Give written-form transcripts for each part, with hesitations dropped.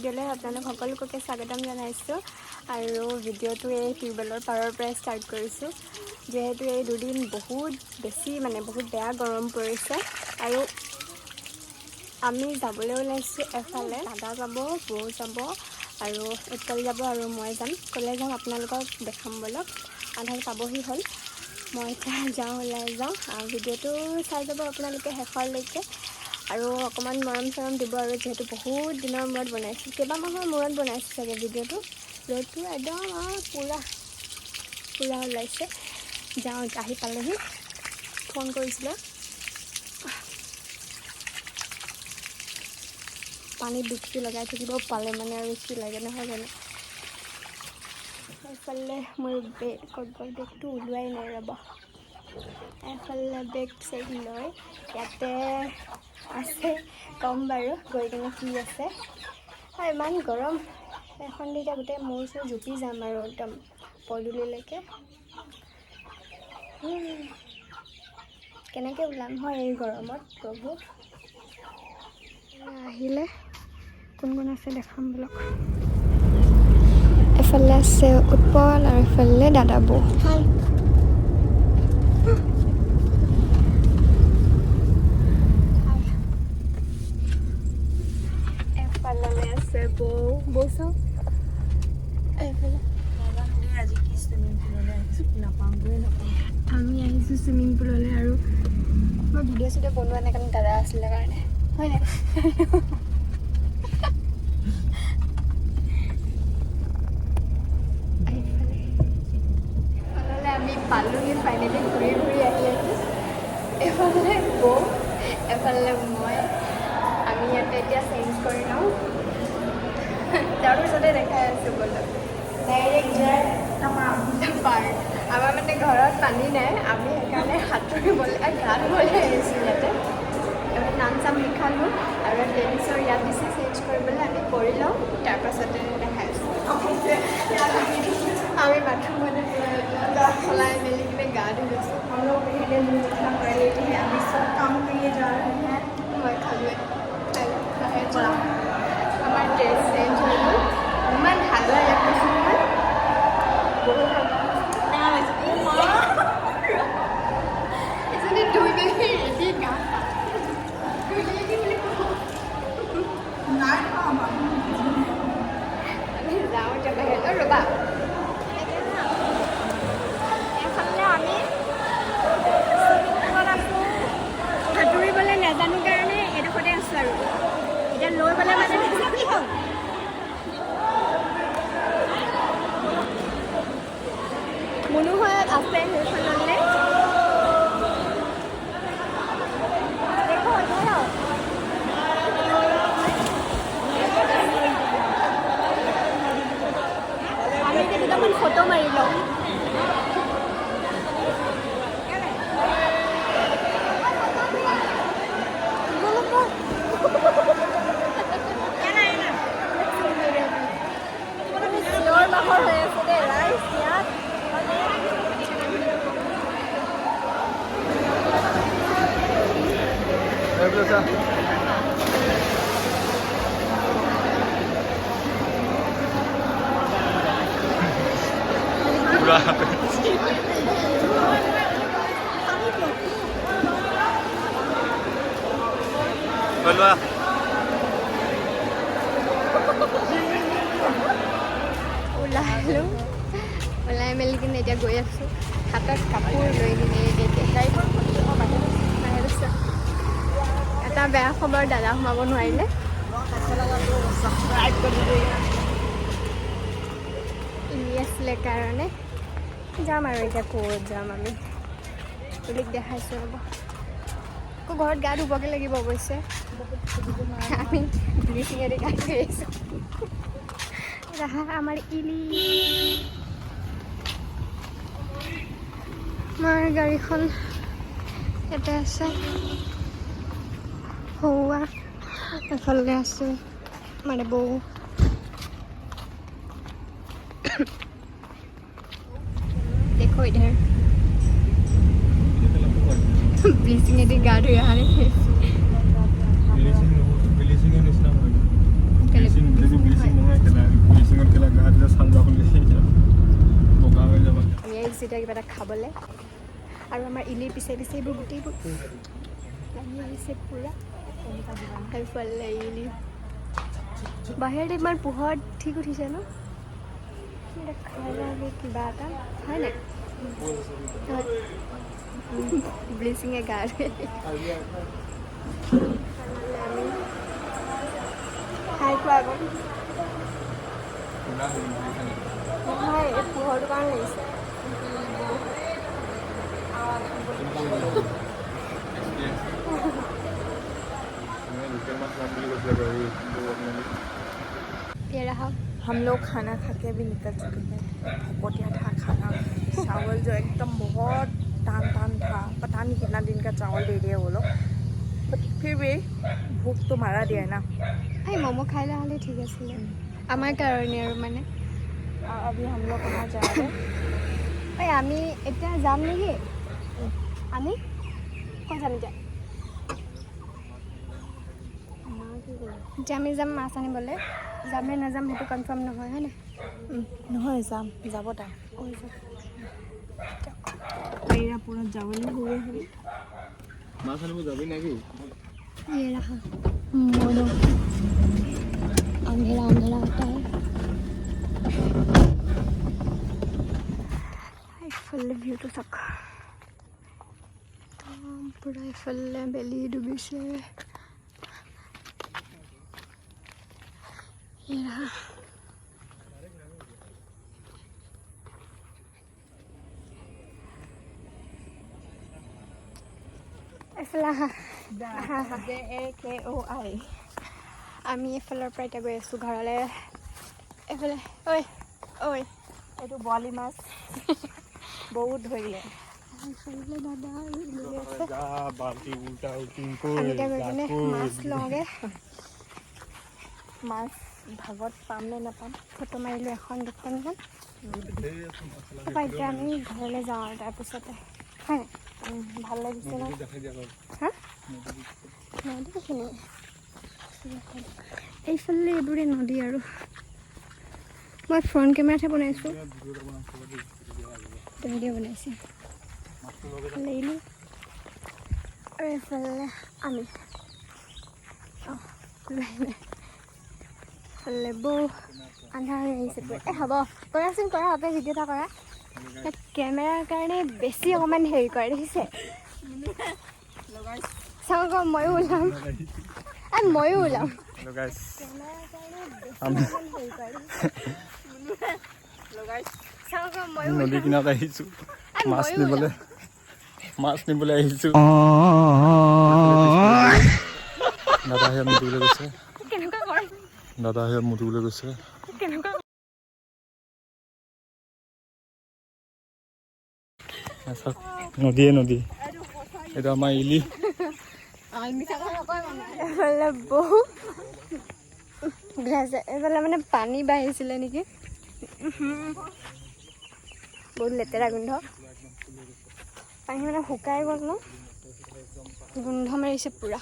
ভিডিঅ'লৈ আপোনালোক সকলোকে স্বাগতম জনাইছোঁ আৰু ভিডিঅ'টো এই টিউবৱেলৰ পাৰৰ পৰাই ষ্টাৰ্ট কৰিছোঁ যিহেতু এই দুদিন বহুত বেয়া গৰম পৰিছে আৰু আমি যাবলৈ ওলাইছোঁ এফালে দাদা যাব বৌ যাব আৰু উৎপল যাব আৰু মই যাম ক'লৈ যাম আপোনালোকক দেখাম বলক আধাৰ পাবহি হ'ল মই এতিয়া ওলাই যাওঁ ভিডিঅ'টো চাই যাব আপোনালোকে শেষলৈকে আৰু অকণমান মৰম চৰম দিব আৰু যিহেতু বহুত দিনৰ মূৰত বনাইছোঁ কেইবামাহৰ মূৰত বনাইছোঁ চাগে ভিডিঅ'টো ৰ'দটো একদম পূৰা ওলাইছে যাওঁ আহি পালেহি ফোন কৰিছিলে পানীত ডুবকি লগাই থাকিব পালে মানে আৰু কি লাগে নহয় জানো এইফালে মোৰ বেগটো ওলোৱাই নাই ৰ'ব এফালে বেগ চেগ লৈ ইয়াতে আছে কম বাৰু গৈ কিনে কি আছে আৰু ইমান গৰম এখন দি এতিয়া গোটেই মূৰ চুৰ জুপি যাম আৰু একদম পদূলিলৈকে কেনেকৈ ওলাম হয় এই গৰমত প্ৰভু আহিলে কোন আছে দেখাম বলক এফালে আছে উৎপল আৰু এফালে দাদা বৌ এফালে আছে বৌ চাওঁ এইফালে আমি আহিছোঁ চুইমিং পুললৈ আৰু মই ভিডিঅ' চিডিঅ' বনোৱা নাই কাৰণ দাদা আছিলে কাৰণে হয় নাই আমি পালোহি ফাইনেলি ঘূৰি আহি আছোঁ এফালে বৌ এফালে মই আমি ইয়াতে এতিয়া চেঞ্জ কৰি লওঁ তাৰপিছতে দেখাই আছোঁ বোলো ডাইৰেক্ট যায় পাৰ আমাৰ মানে ঘৰত পানী নাই আমি সেইকাৰণে সাঁতুৰিবলৈ গা ধুবলৈ আহিছোঁ ইয়াতে নাম চাম লিখালোঁ আৰু লেডিছৰ ইয়াত দিছে চেঞ্জ কৰিবলৈ আমি কৰি লওঁ তাৰপাছতে দেখাই আছোঁ আমি বাথৰুমতে সলাই মেলি কিনে গা ধুই লৈছোঁ আমি চব কাম কৰিয়ে যাওঁ মই খালোৱে আমাৰ ড্ৰেছ চেঞ্জ হৈ গ'ল ইমান হালোৱা ইয়াত কৈছোঁ নহয় বহুত এজনী ধুই মেলি ৰেডি গা আমি যাওঁ এতিয়া বাহিৰত ৰ'বা এইফালে আমি সাঁতুৰিবলৈ নাজানো কাৰণে এইডোখৰতে আছোঁ আৰু এতিয়া লৈ পেলাই মানে কি হ'ল মনোহৰত আছে সেইখনলৈ আমি এতিয়া দুটামান ফটো মাৰি লওঁ হৈ আছে দেই ৰাইজ ইয়াত ওলাই মেলি কিনে এতিয়া গৈ আছোঁ হাতত কাপোৰ লৈ কিনে এটা বেয়া খবৰ দাদা সোমাব নোৱাৰিলে ইলি আছিলে কাৰণে যাম আৰু এতিয়া ক'ত যাম আমি বুলিক দেখাইছোঁ ৰ'ব আকৌ ঘৰত গা ধুবগৈ লাগিব অৱশ্যে আমি ব্লিচিঙেদি গা ধুই আহিছোঁ আমাৰ ইলি আমাৰ গাড়ীখন ইয়াতে আছে হৌৱা এফালে আছে মানে বৌ দেখো इधर ব্লিচিঙেদি গা ধুই অহা আমি আহিছোঁ এতিয়া কিবা এটা খাবলৈ আৰু আমাৰ ইলিৰ পিছে পিছে এইবোৰ গোটেইবোৰ লাগি আহিছে পূৰা সেইফালে ইলি বাহিৰতে ইমান পোহৰ ঠিক উঠিছে ন খাই লাগে কিবা এটা হয় নাই ব্লিচিঙে গা খাই খোৱা আগত নহয় এই পোহৰটো কাৰণে লাগিছে ये रहा हम लोग खाना खा के भी निकल चुके हैं भोटिया था खाना चावल जो एकदम बहुत टान था पता नहीं कितना दिन का चावल दे दिया वो लोग बट फिर भी भूख तो मारा दिया है ना এই ম'ম' খাই লোৱা হ'লে ঠিক আছিলে আমাৰ কাৰণে আৰু মানে अभी हम लोग कहाँ जा रहे हैं এই আমি এতিয়া যাম নেকি আমি ক'ত যাম এতিয়া এতিয়া আমি যাম মাছ আনিবলৈ যাম নে নাযাম সেইটো কনফাৰ্ম নহয় হয়নে নহয় যাম যাব তাই এয়া পুৰা যাবলৈ হৈ গ'ল মাছ আনিব যাবি নেকি ये रहा मोनो अंधेरा अंधेरा होता है এইফালে ভিউটো চাওক পূৰা এইফালে বেলি ডুবিছে এৰা এইফালে আহা JAKOI আমি এইফালৰ পৰা এতিয়া গৈ আছোঁ ঘৰলৈ এইফালে ঐ ঐ এইটো বৰালি মাছ বহুত ধৰিলে এইফালে দাদা লৈ আছে বাল্টি উল্টা আমি এতিয়া গৈ কিনে মাছ লওঁগৈ মাছ ভাগত পাম নে নাপাম ফটো মাৰিলোঁ এখন দুখনমান তাৰপৰা এতিয়া আমি ঘৰলৈ যাওঁ আৰু তাৰপিছতে হয় নাই ভাল লাগিছে ন হা নদীখিনি এইফালে এইবোৰে নদী আৰু মই ফ্ৰণ্ট কেমেৰাতহে বনাইছোঁ ভিডিঅ' বনাইছে লাগিলোঁ আৰু এইফালে আমি এইফালে বৌ আন্ধাৰ হৈ আহিছে এই হ'ব কৰাচোন কৰা আপুনি ভিডিঅ' এটা কৰা কেমেৰাৰ কাৰণে বেছি অকণমান হেৰি কৰে দেখিছে চাওঁ আকৌ ময়ো ওলাম ময়ো ওলাম কেমেৰাৰ কাৰণে বেছি অকণমান হেৰি কৰে চাওঁ আকৌ ময়ো নদী কিনাৰত আহিছোঁ মাছ নিবলৈ আহিছোঁ দাদা সিহঁত মুতিবলৈ গৈছে কেনেকুৱা কৰে দাদা সিহঁত মুতিবলৈ গৈছে কেনেকুৱা নদীয়ে নদী এইটো আমাৰ ইলি এইফালে বহু গ্লাছ এইফালে মানে পানী বাঢ়িছিলে নেকি বহুত লেতেৰা গোন্ধ পানী মানে শুকাই গ'ল ন গোন্ধ মাৰিছে পূৰা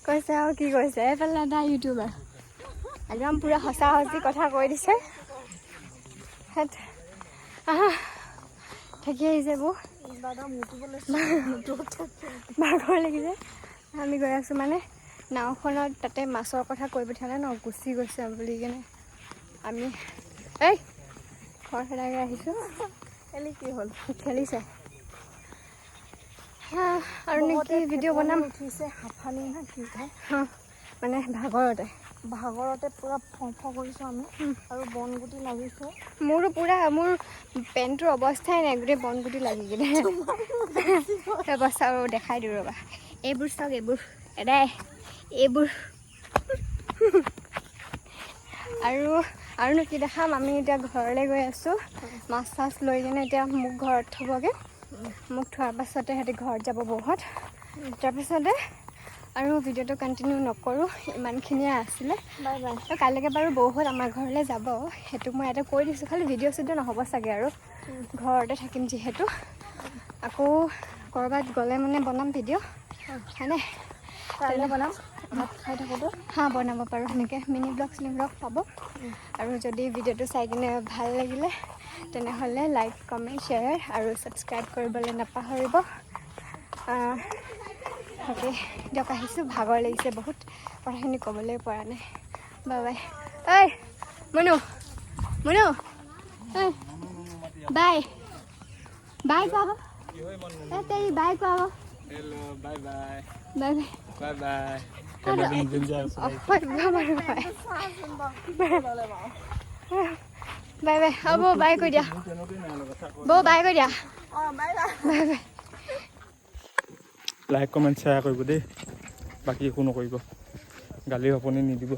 কৈছে আৰু কি কৈছে এইফালে এটা ইউটিউবাৰ একদম পূৰা সঁচা সঁচি কথা কৈ দিছে থাকি আহিছে বৌ ভাগৰ লাগিছে আমি গৈ আছোঁ মানে নাওখনত তাতে মাছৰ কথা কৈ পঠিয়ালে ন গুচি গৈছে বুলি কিনে আমি এই ঘৰ খেলাকৈ আহিছোঁ কি হ'ল খেলিছে আৰু নেকি ভিডিঅ' বনাম উঠিছে হাঁফানি না কি কয় মানে ভাগৰতে পূৰা ফং কৰিছোঁ আমি আৰু বনগুটি লাগিছে মোৰো পূৰা মোৰ পেণ্টটোৰ অৱস্থাই নাই গোটেই বনগুটি লাগি কিনে অৱস্থা আৰু দেখাই দিওঁ ৰ'বা এইবোৰ চাওক এইবোৰ এদাই এইবোৰ আৰুনো কি দেখাম আমি এতিয়া ঘৰলৈ গৈ আছোঁ মাছ চাছ লৈ কিনে এতিয়া মোক ঘৰত থ'বগৈ মোক থোৱাৰ পাছতে সিহঁতে ঘৰত যাব বৌহঁত তাৰপিছতে আৰু ভিডিঅ'টো কণ্টিনিউ নকৰোঁ ইমানখিনিয়ে আছিলে বাই বাই আৰু কাইলৈকে বাৰু বৌহঁত আমাৰ ঘৰলৈ যাব সেইটো মই ইয়াতে কৈ দিছোঁ খালি ভিডিঅ' চিডিঅ' নহ'ব চাগে আৰু ঘৰতে থাকিম যিহেতু আকৌ ক'ৰবাত গ'লে মানে বনাম ভিডিঅ' হয়নে কাইলৈ বনাম ভাত খাই থাকোঁতে হাঁ বনাব পাৰোঁ সেনেকৈ মিনি ব্লগ পাব আৰু যদি ভিডিঅ'টো চাই কিনে ভাল লাগিলে তেনেহ'লে লাইক কমেণ্ট শ্বেয়াৰ আৰু ছাবস্ক্ৰাইব কৰিবলৈ নাপাহৰিব তাকে দিয়ক আহিছোঁ ভাগৰ লাগিছে বহুত কথাখিনি ক'বলৈ পৰা নাই বাই বাই ঐ মুনু মুনু ঐ বাই বাই কোৱা তেৰি বাই কোৱা Hello, bye bye. Bye bye Bye bye. Hello, Ninja. Bye bye হ'ব বাই কৈ দিয়া বৌ বাই কৈ দিয়া অঁ bye bye bye bye like comment share কৰিব দেই বাকী একো নকৰিব গালি আপুনি নিদিব